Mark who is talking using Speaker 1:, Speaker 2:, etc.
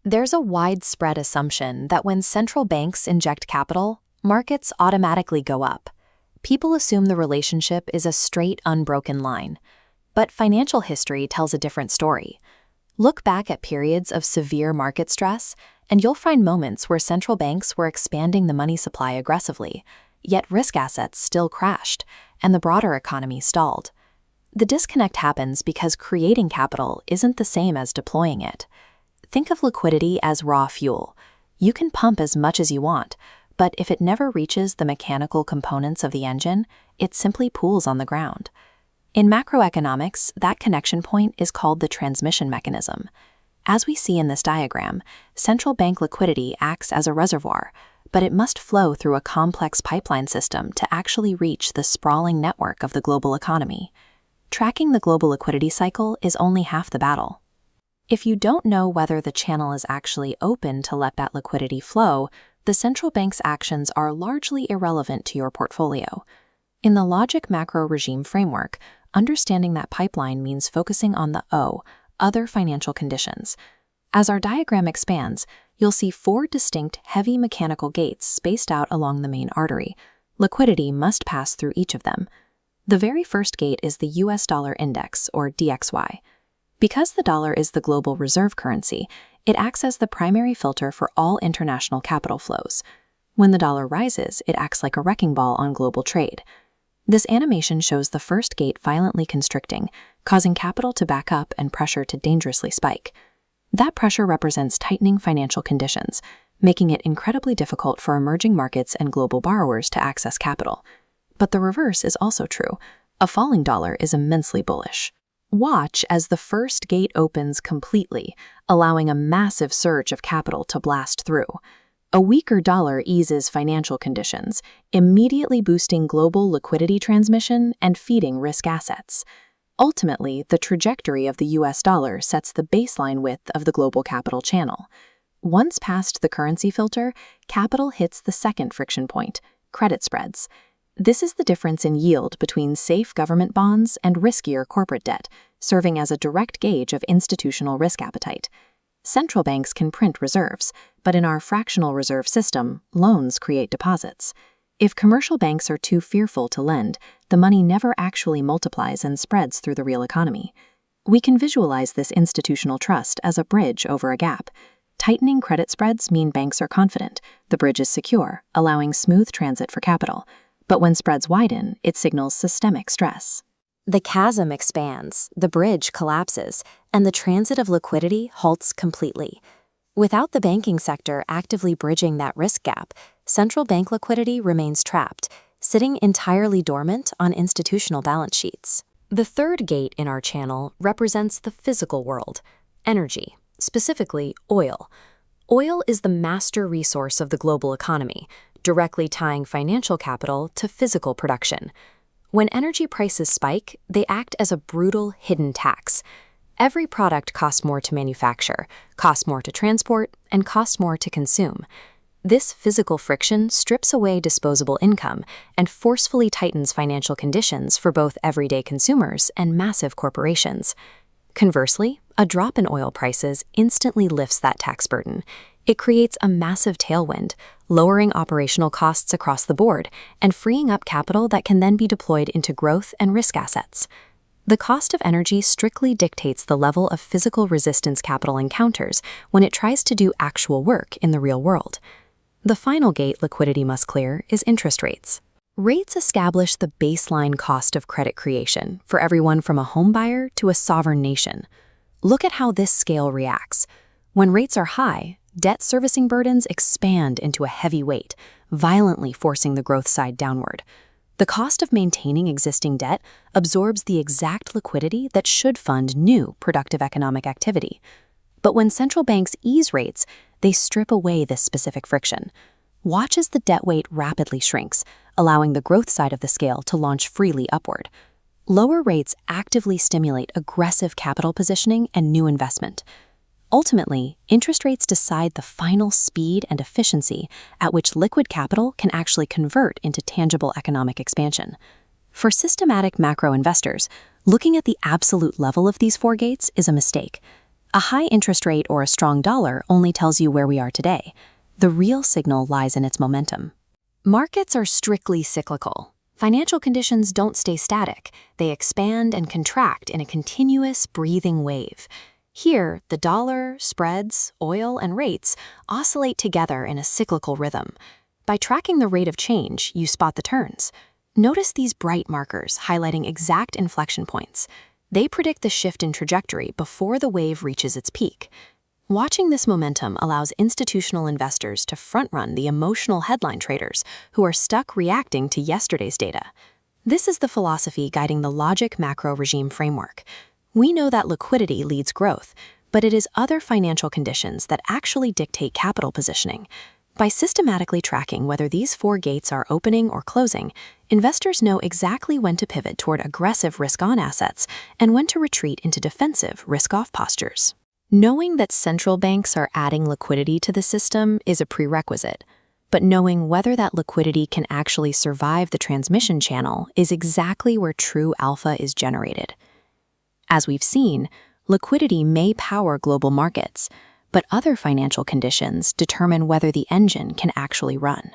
Speaker 1: There's a widespread assumption that when central banks inject capital, markets automatically go up. People assume the relationship is a straight, unbroken line. But financial history tells a different story. Look back at periods of severe market stress, and you'll find moments where central banks were expanding the money supply aggressively, yet risk assets still crashed, and the broader economy stalled. The disconnect happens because creating capital isn't the same as deploying it. Think of liquidity as raw fuel. You can pump as much as you want, but if it never reaches the mechanical components of the engine, it simply pools on the ground. In macroeconomics, that connection point is called the transmission mechanism. As we see in this diagram, central bank liquidity acts as a reservoir, but it must flow through a complex pipeline system to actually reach the sprawling network of the global economy. Tracking the global liquidity cycle is only half the battle. If you don't know whether the channel is actually open to let that liquidity flow, the central bank's actions are largely irrelevant to your portfolio. In the logic macro regime framework, understanding that pipeline means focusing on the O, other financial conditions. As our diagram expands, you'll see 4 distinct heavy mechanical gates spaced out along the main artery. Liquidity must pass through each of them. The very first gate is the US dollar index, or DXY. Because the dollar is the global reserve currency, it acts as the primary filter for all international capital flows. When the dollar rises, it acts like a wrecking ball on global trade. This animation shows the first gate violently constricting, causing capital to back up and pressure to dangerously spike. That pressure represents tightening financial conditions, making it incredibly difficult for emerging markets and global borrowers to access capital. But the reverse is also true. A falling dollar is immensely bullish. Watch as the first gate opens completely, allowing a massive surge of capital to blast through. A weaker dollar eases financial conditions, immediately boosting global liquidity transmission and feeding risk assets. Ultimately, the trajectory of the US dollar sets the baseline width of the global capital channel. Once past the currency filter, capital hits the second friction point, credit spreads. This is the difference in yield between safe government bonds and riskier corporate debt, serving as a direct gauge of institutional risk appetite. Central banks can print reserves, but in our fractional reserve system, loans create deposits. If commercial banks are too fearful to lend, the money never actually multiplies and spreads through the real economy. We can visualize this institutional trust as a bridge over a gap. Tightening credit spreads mean banks are confident, the bridge is secure, allowing smooth transit for capital. But when spreads widen, it signals systemic stress. The chasm expands, the bridge collapses, and the transit of liquidity halts completely. Without the banking sector actively bridging that risk gap, central bank liquidity remains trapped, sitting entirely dormant on institutional balance sheets. The third gate in our channel represents the physical world, energy, specifically oil. Oil is the master resource of the global economy, directly tying financial capital to physical production. When energy prices spike, they act as a brutal hidden tax. Every product costs more to manufacture, costs more to transport, and costs more to consume. This physical friction strips away disposable income and forcefully tightens financial conditions for both everyday consumers and massive corporations. Conversely, a drop in oil prices instantly lifts that tax burden. It creates a massive tailwind, lowering operational costs across the board and freeing up capital that can then be deployed into growth and risk assets. The cost of energy strictly dictates the level of physical resistance capital encounters when it tries to do actual work in the real world. The final gate liquidity must clear is interest rates. Rates establish the baseline cost of credit creation for everyone from a home buyer to a sovereign nation. Look at how this scale reacts. When rates are high, debt servicing burdens expand into a heavy weight, violently forcing the growth side downward. The cost of maintaining existing debt absorbs the exact liquidity that should fund new productive economic activity. But when central banks ease rates, they strip away this specific friction. Watch as the debt weight rapidly shrinks, allowing the growth side of the scale to launch freely upward. Lower rates actively stimulate aggressive capital positioning and new investment. Ultimately, interest rates decide the final speed and efficiency at which liquid capital can actually convert into tangible economic expansion. For systematic macro investors, looking at the absolute level of these four gates is a mistake. A high interest rate or a strong dollar only tells you where we are today. The real signal lies in its momentum. Markets are strictly cyclical. Financial conditions don't stay static. They expand and contract in a continuous, breathing wave. Here, the dollar, spreads, oil, and rates oscillate together in a cyclical rhythm. By tracking the rate of change, you spot the turns. Notice these bright markers highlighting exact inflection points. They predict the shift in trajectory before the wave reaches its peak. Watching this momentum allows institutional investors to front-run the emotional headline traders who are stuck reacting to yesterday's data. This is the philosophy guiding the logic macro regime framework. We know that liquidity leads growth, but it is other financial conditions that actually dictate capital positioning. By systematically tracking whether these four gates are opening or closing, investors know exactly when to pivot toward aggressive risk-on assets and when to retreat into defensive risk-off postures. Knowing that central banks are adding liquidity to the system is a prerequisite, but knowing whether that liquidity can actually survive the transmission channel is exactly where true alpha is generated. As we've seen, liquidity may power global markets, but other financial conditions determine whether the engine can actually run.